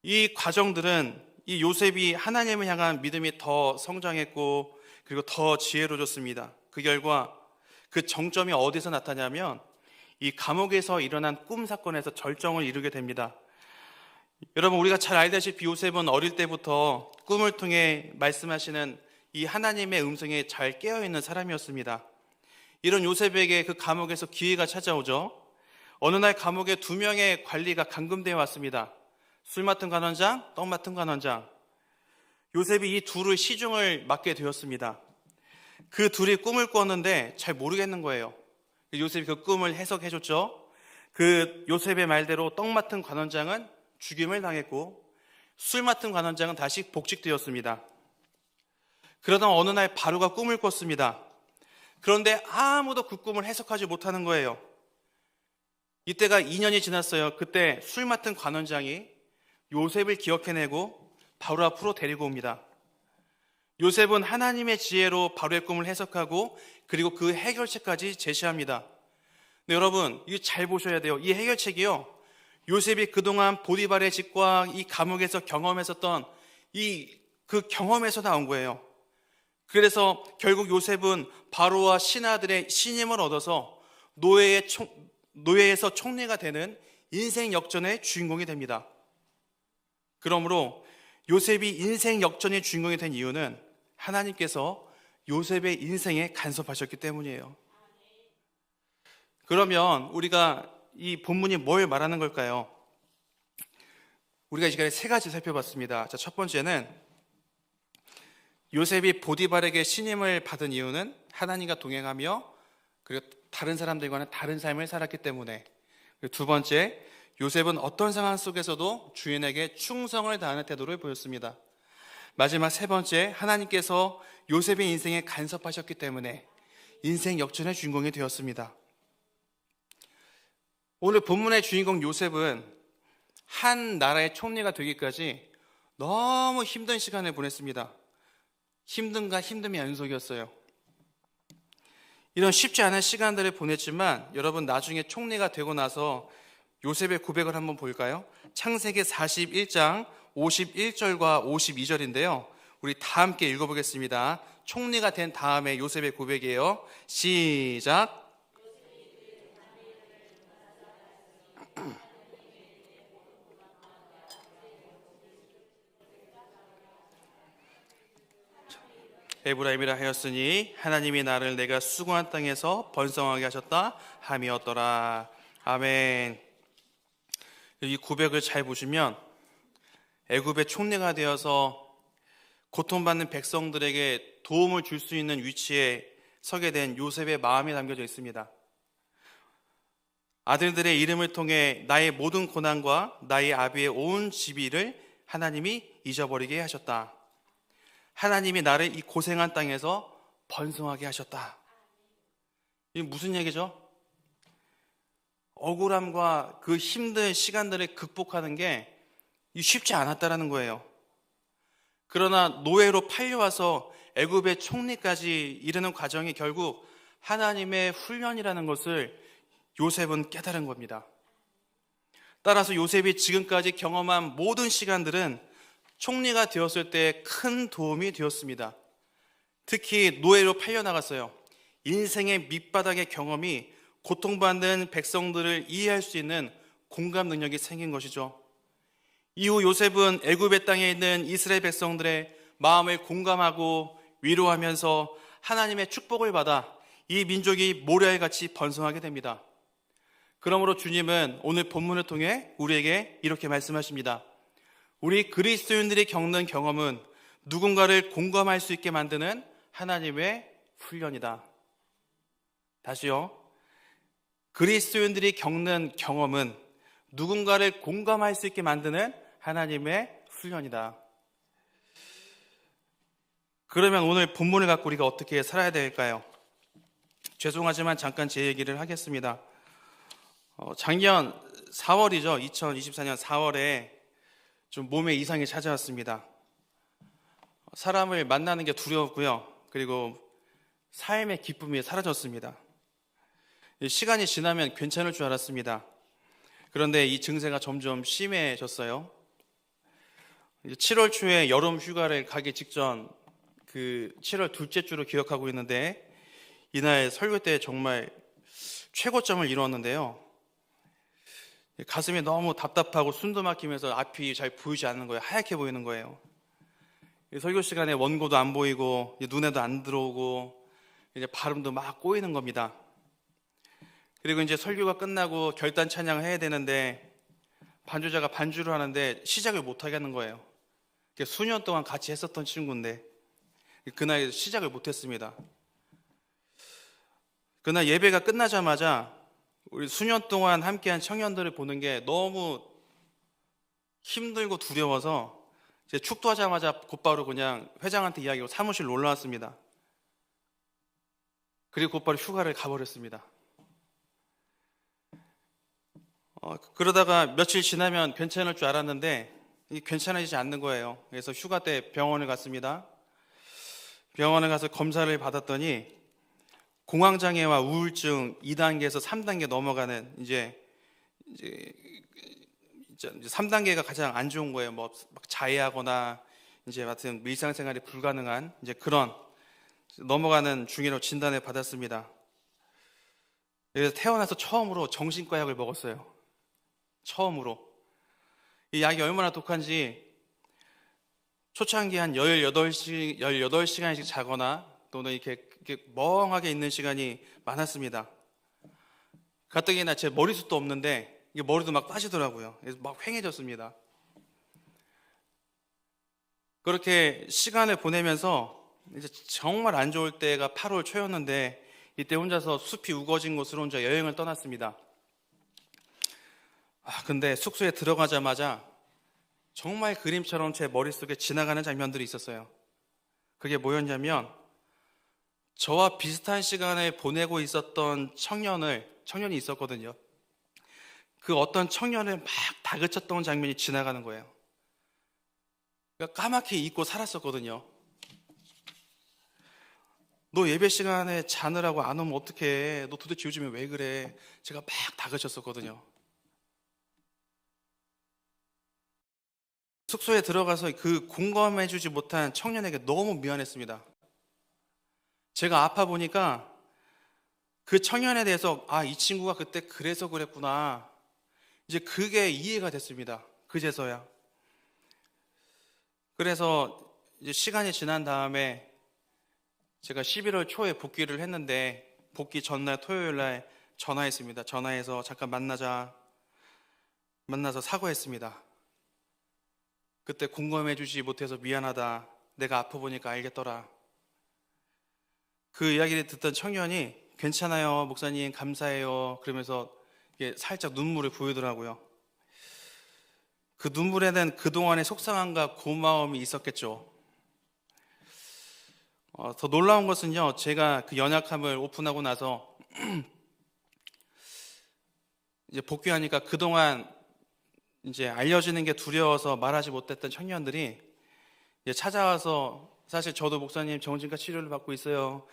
이 과정들은 이 요셉이 하나님을 향한 믿음이 더 성장했고 그리고 더 지혜로워졌습니다. 그 결과 그 정점이 어디서 나타나냐면 이 감옥에서 일어난 꿈 사건에서 절정을 이루게 됩니다. 여러분, 우리가 잘 알다시피 요셉은 어릴 때부터 꿈을 통해 말씀하시는 이 하나님의 음성에 잘 깨어있는 사람이었습니다. 이런 요셉에게 그 감옥에서 기회가 찾아오죠. 어느 날 감옥에 2명의 관리가 감금되어 왔습니다. 술 맡은 관원장, 떡 맡은 관원장. 요셉이 이 둘의 시중을 맡게 되었습니다. 그 둘이 꿈을 꿨는데 잘 모르겠는 거예요. 요셉이 그 꿈을 해석해줬죠. 그 요셉의 말대로 떡 맡은 관원장은 죽임을 당했고 술 맡은 관원장은 다시 복직되었습니다. 그러다 어느 날 바로가 꿈을 꿨습니다. 그런데 아무도 그 꿈을 해석하지 못하는 거예요. 이때가 2년이 지났어요. 그때 술 맡은 관원장이 요셉을 기억해내고 바로 앞으로 데리고 옵니다. 요셉은 하나님의 지혜로 바로의 꿈을 해석하고 그리고 그 해결책까지 제시합니다. 근데 여러분, 이거 잘 보셔야 돼요. 이 해결책이요, 요셉이 그동안 보디발의 집과 이 감옥에서 경험했었던 그 경험에서 나온 거예요. 그래서 결국 요셉은 바로와 신하들의 신임을 얻어서 노예에서 총리가 되는 인생 역전의 주인공이 됩니다. 그러므로 요셉이 인생 역전의 주인공이 된 이유는 하나님께서 요셉의 인생에 간섭하셨기 때문이에요. 그러면 우리가 이 본문이 뭘 말하는 걸까요? 우리가 이 시간에 3가지 살펴봤습니다. 자, 첫 번째는 요셉이 보디발에게 신임을 받은 이유는 하나님과 동행하며 그리고 다른 사람들과는 다른 삶을 살았기 때문에. 그리고 두 번째, 요셉은 어떤 상황 속에서도 주인에게 충성을 다하는 태도를 보였습니다. 마지막 3번째, 하나님께서 요셉의 인생에 간섭하셨기 때문에 인생 역전의 주인공이 되었습니다. 오늘 본문의 주인공 요셉은 한 나라의 총리가 되기까지 너무 힘든 시간을 보냈습니다. 힘든가 힘듦의 연속이었어요. 이런 쉽지 않은 시간들을 보냈지만 여러분, 나중에 총리가 되고 나서 요셉의 고백을 한번 볼까요? 창세기 41장 51절과 52절인데요. 우리 다 함께 읽어보겠습니다. 총리가 된 다음에 요셉의 고백이에요. 시작. 에브라임이라 하였으니 하나님이 나를 내가 수고한 땅에서 번성하게 하셨다 함이었더라. 아멘. 이 고백을 잘 보시면 애굽의 총리가 되어서 고통받는 백성들에게 도움을 줄 수 있는 위치에 서게 된 요셉의 마음이 담겨져 있습니다. 아들들의 이름을 통해 나의 모든 고난과 나의 아비의 온 집이를 하나님이 잊어버리게 하셨다. 하나님이 나를 이 고생한 땅에서 번성하게 하셨다. 이게 무슨 얘기죠? 억울함과 그 힘든 시간들을 극복하는 게 이 쉽지 않았다라는 거예요. 그러나 노예로 팔려와서 애굽의 총리까지 이르는 과정이 결국 하나님의 훈련이라는 것을 요셉은 깨달은 겁니다. 따라서 요셉이 지금까지 경험한 모든 시간들은 총리가 되었을 때 큰 도움이 되었습니다. 특히 노예로 팔려나갔어요. 인생의 밑바닥의 경험이 고통받는 백성들을 이해할 수 있는 공감 능력이 생긴 것이죠. 이후 요셉은 애굽의 땅에 있는 이스라엘 백성들의 마음을 공감하고 위로하면서 하나님의 축복을 받아 이 민족이 모래알같이 번성하게 됩니다. 그러므로 주님은 오늘 본문을 통해 우리에게 이렇게 말씀하십니다. 우리 그리스도인들이 겪는 경험은 누군가를 공감할 수 있게 만드는 하나님의 훈련이다. 다시요. 그리스도인들이 겪는 경험은 누군가를 공감할 수 있게 만드는 하나님의 훈련이다. 그러면 오늘 본문을 갖고 우리가 어떻게 살아야 될까요? 죄송하지만 잠깐 제 얘기를 하겠습니다. 작년 4월이죠. 2024년 4월에 좀 몸에 이상이 찾아왔습니다. 사람을 만나는 게 두려웠고요. 그리고 삶의 기쁨이 사라졌습니다. 시간이 지나면 괜찮을 줄 알았습니다. 그런데 이 증세가 점점 심해졌어요. 7월 초에 여름 휴가를 가기 직전 그 7월 둘째 주로 기억하고 있는데 이날 설교 때 정말 최고점을 이루었는데요. 가슴이 너무 답답하고 숨도 막히면서 앞이 잘 보이지 않는 거예요. 하얗게 보이는 거예요. 설교 시간에 원고도 안 보이고 눈에도 안 들어오고 이제 발음도 막 꼬이는 겁니다. 그리고 이제 설교가 끝나고 결단 찬양을 해야 되는데 반주자가 반주를 하는데 시작을 못 하게 하는 거예요. 수년 동안 같이 했었던 친구인데 그날 시작을 못 했습니다. 그날 예배가 끝나자마자 우리 수년 동안 함께한 청년들을 보는 게 너무 힘들고 두려워서 이제 축도하자마자 곧바로 그냥 회장한테 이야기하고 사무실로 올라왔습니다. 그리고 곧바로 휴가를 가버렸습니다. 그러다가 며칠 지나면 괜찮을 줄 알았는데 괜찮아지지 않는 거예요. 그래서 휴가 때 병원을 갔습니다. 병원에 가서 검사를 받았더니 공황장애와 우울증 2단계에서 3단계 넘어가는 이제 3단계가 가장 안 좋은 거예요. 뭐 막 자해하거나 이제 같은 일상생활이 불가능한 이제 그런 넘어가는 중이라고 진단을 받았습니다. 그래서 태어나서 처음으로 정신과 약을 먹었어요. 처음으로. 이 약이 얼마나 독한지 초창기 한 18시간씩 자거나 또는 이렇게 멍하게 있는 시간이 많았습니다. 가뜩이나 제 머리숱도 없는데 이게 머리도 막 빠지더라고요. 그래서 막 휑해졌습니다. 그렇게 시간을 보내면서 이제 정말 안 좋을 때가 8월 초였는데 이때 혼자서 숲이 우거진 곳으로 혼자 여행을 떠났습니다. 근데 숙소에 들어가자마자 정말 그림처럼 제 머릿속에 지나가는 장면들이 있었어요. 그게 뭐였냐면 저와 비슷한 시간을 보내고 있었던 청년이 있었거든요. 그 어떤 청년을 막 다그쳤던 장면이 지나가는 거예요. 그러니까 까맣게 잊고 살았었거든요. 너 예배 시간에 자느라고 안 오면 어떡해? 너 도대체 요즘에 왜 그래? 제가 막 다그쳤었거든요. 숙소에 들어가서 그 공감해주지 못한 청년에게 너무 미안했습니다. 제가 아파 보니까 그 청년에 대해서 이 친구가 그때 그래서 그랬구나. 이제 그게 이해가 됐습니다. 그제서야. 그래서 이제 시간이 지난 다음에 제가 11월 초에 복귀를 했는데 복귀 전날 토요일 날 전화했습니다. 전화해서 잠깐 만나서 사과했습니다. 그때 공감해주지 못해서 미안하다. 내가 아파 보니까 알겠더라. 그 이야기를 듣던 청년이 괜찮아요, 목사님 감사해요. 그러면서 이게 살짝 눈물을 보이더라고요. 그 눈물에는 그동안의 속상함과 고마움이 있었겠죠. 더 놀라운 것은요, 제가 그 연약함을 오픈하고 나서 이제 복귀하니까 그동안 이제 알려지는 게 두려워서 말하지 못했던 청년들이 이제 찾아와서, 사실 저도 목사님 정신과 치료를 받고 있어요,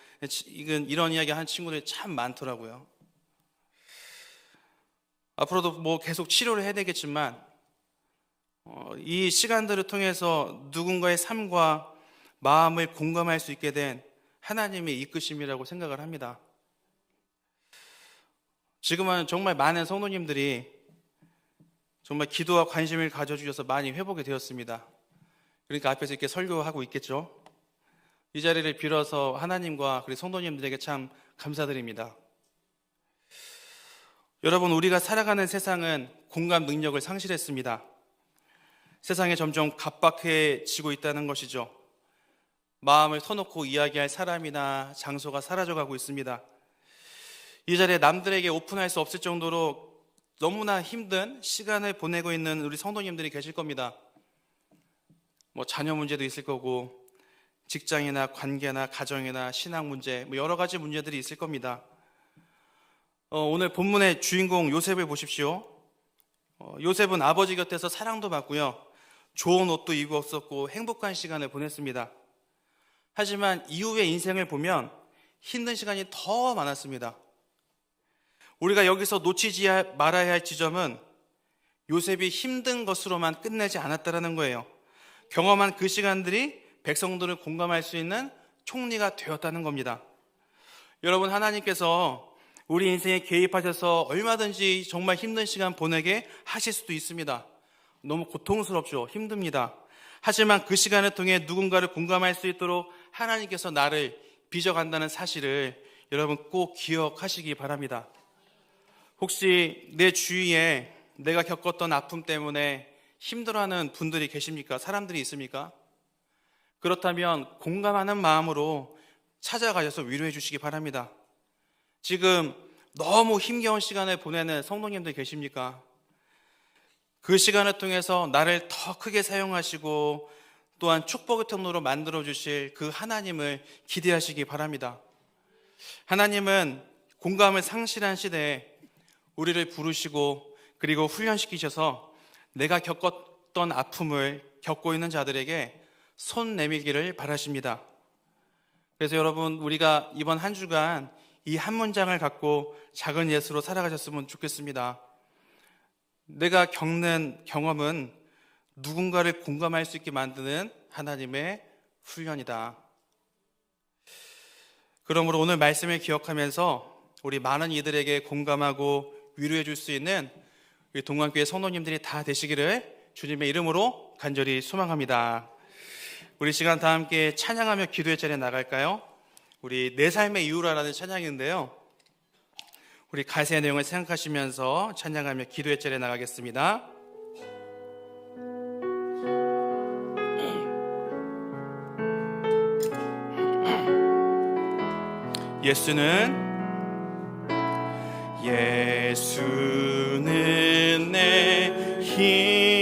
이런 이야기 하는 친구들이 참 많더라고요. 앞으로도 뭐 계속 치료를 해야 되겠지만 이 시간들을 통해서 누군가의 삶과 마음을 공감할 수 있게 된 하나님의 이끄심이라고 생각을 합니다. 지금은 정말 많은 성도님들이 정말 기도와 관심을 가져주셔서 많이 회복이 되었습니다. 그러니까 앞에서 이렇게 설교하고 있겠죠. 이 자리를 빌어서 하나님과 그리고 성도님들에게 참 감사드립니다. 여러분, 우리가 살아가는 세상은 공감 능력을 상실했습니다. 세상이 점점 각박해지고 있다는 것이죠. 마음을 터놓고 이야기할 사람이나 장소가 사라져가고 있습니다. 이 자리에 남들에게 오픈할 수 없을 정도로 너무나 힘든 시간을 보내고 있는 우리 성도님들이 계실 겁니다. 뭐 자녀 문제도 있을 거고, 직장이나 관계나 가정이나 신앙 문제, 뭐 여러 가지 문제들이 있을 겁니다. 오늘 본문의 주인공 요셉을 보십시오. 요셉은 아버지 곁에서 사랑도 받고요, 좋은 옷도 입었었고 행복한 시간을 보냈습니다. 하지만 이후의 인생을 보면 힘든 시간이 더 많았습니다. 우리가 여기서 놓치지 말아야 할 지점은 요셉이 힘든 것으로만 끝내지 않았다는 거예요. 경험한 그 시간들이 백성들을 공감할 수 있는 총리가 되었다는 겁니다. 여러분, 하나님께서 우리 인생에 개입하셔서 얼마든지 정말 힘든 시간 보내게 하실 수도 있습니다. 너무 고통스럽죠. 힘듭니다. 하지만 그 시간을 통해 누군가를 공감할 수 있도록 하나님께서 나를 빚어간다는 사실을 여러분 꼭 기억하시기 바랍니다. 혹시 내 주위에 내가 겪었던 아픔 때문에 힘들어하는 분들이 계십니까? 사람들이 있습니까? 그렇다면 공감하는 마음으로 찾아가셔서 위로해 주시기 바랍니다. 지금 너무 힘겨운 시간을 보내는 성도님들 계십니까? 그 시간을 통해서 나를 더 크게 사용하시고 또한 축복의 통로로 만들어 주실 그 하나님을 기대하시기 바랍니다. 하나님은 공감을 상실한 시대에 우리를 부르시고 그리고 훈련시키셔서 내가 겪었던 아픔을 겪고 있는 자들에게 손 내밀기를 바라십니다. 그래서 여러분, 우리가 이번 한 주간 이 한 문장을 갖고 작은 예수로 살아가셨으면 좋겠습니다. 내가 겪는 경험은 누군가를 공감할 수 있게 만드는 하나님의 훈련이다. 그러므로 오늘 말씀을 기억하면서 우리 많은 이들에게 공감하고 위로해 줄 수 있는 우리 동관교회 성도님들이 다 되시기를 주님의 이름으로 간절히 소망합니다. 우리 시간 다 함께 찬양하며 기도의 자리에 나갈까요? 우리 내 삶의 이유라는 찬양인데요, 우리 가사의 내용을 생각하시면서 찬양하며 기도의 자리에 나가겠습니다. 예수는 내 힘이요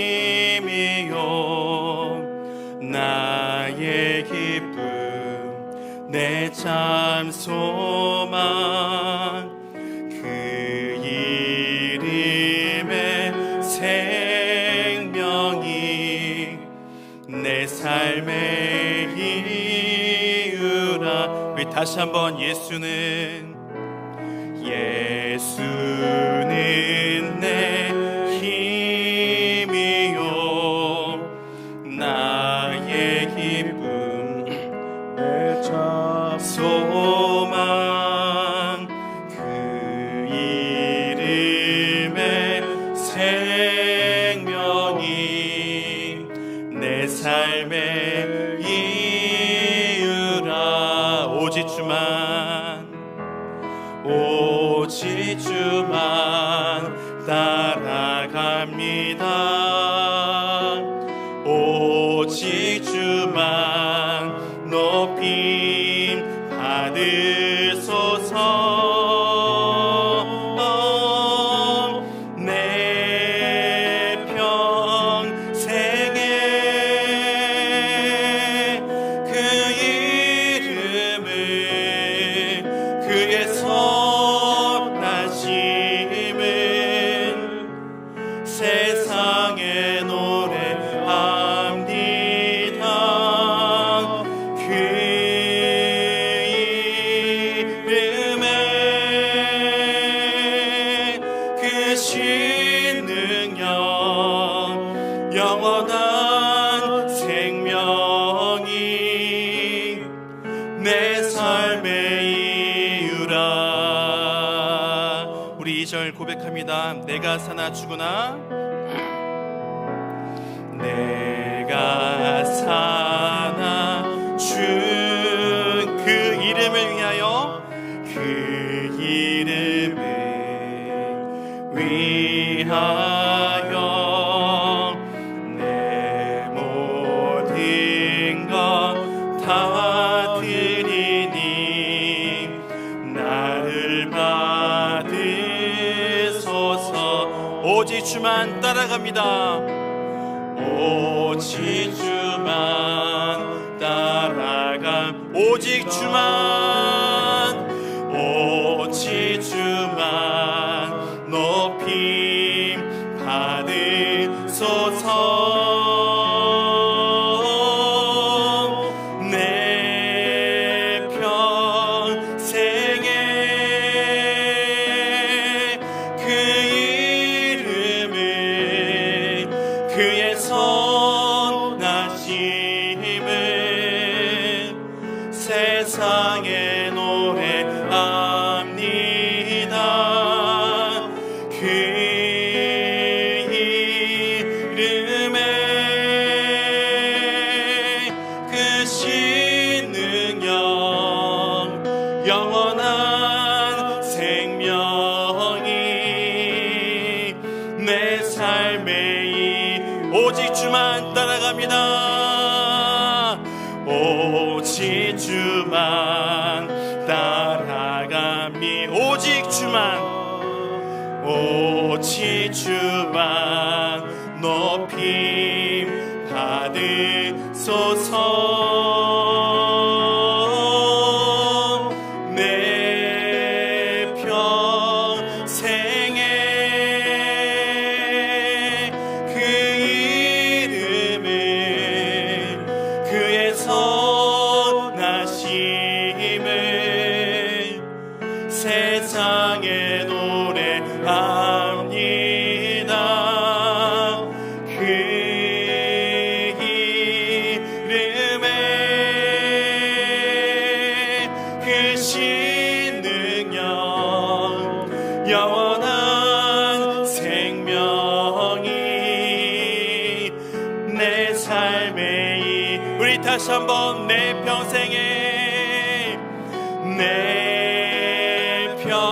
나의 기쁨 내 참 소망 그 이름의 생명이 내 삶의 이유라. 우리 다시 한번 예수는 내 힘이요 나의 기쁨 내 참 소망 그 이름의 생명이 내 삶의 이유라. 오직 주만 따라갑니다. 오직 주만 높임 받으소서. 내 평생에 그 이름을 그의 선하심을 세상에 능력 영원한 생명이 내 삶의 이유라. 우리 2절 고백합니다. 내가 사나 죽으나 내가 사나 그 이름을 위하여 그 이름을 위하여 내 모든 것 다 드리니 나를 받으소서. 오직 주만 따라갑니다. 오직 주만 따라감. 오직 주만 오직 주만 높임 받으소서. 내 평생에 그 이름을 그의 선하심을 세상에 노래합니다. 그 이름에 그 신능력 영원한 생명이 내 삶의 오직 주만 따라갑니다. 오직 주만 따라가미. 오직 주만 오직 주만 높임 받으소서. 내 평생에 그 이름을 그의 선하심을 세상에 노래합니다. 그 이름에 그 신능력 영원한 생명이 내 삶의 우리 다시 한번 내 평생에 내 평생에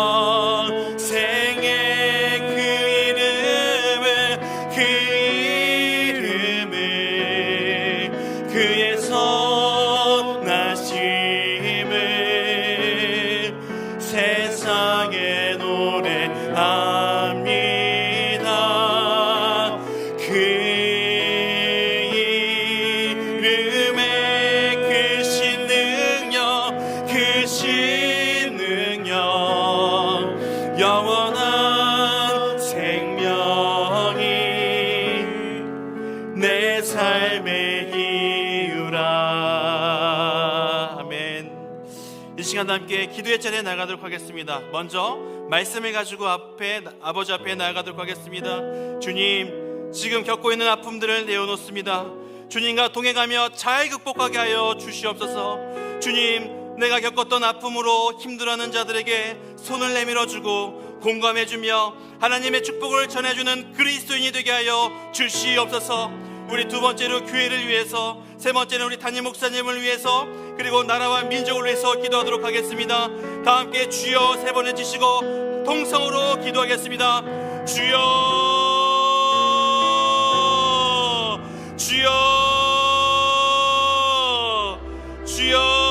그 이름을 그의 선하심을 세상에 노래합니다. 그 이름에 그 신능력 영원한 생명이 내 삶의 이유라. 아멘. 이 시간 함께 기도의 자리에 나가도록 하겠습니다. 먼저 말씀을 가지고 아버지 앞에 나가도록 하겠습니다. 주님, 지금 겪고 있는 아픔들을 내어놓습니다. 주님과 동행하며 잘 극복하게 하여 주시옵소서. 주님, 내가 겪었던 아픔으로 힘들어하는 자들에게 손을 내밀어주고 공감해주며 하나님의 축복을 전해주는 그리스도인이 되게 하여 주시옵소서. 우리 두 번째로 교회를 위해서, 세 번째는 우리 담임 목사님을 위해서, 그리고 나라와 민족을 위해서 기도하도록 하겠습니다. 다 함께 주여 세 번 외치시고 통성으로 기도하겠습니다. 주여, 주여, 주여.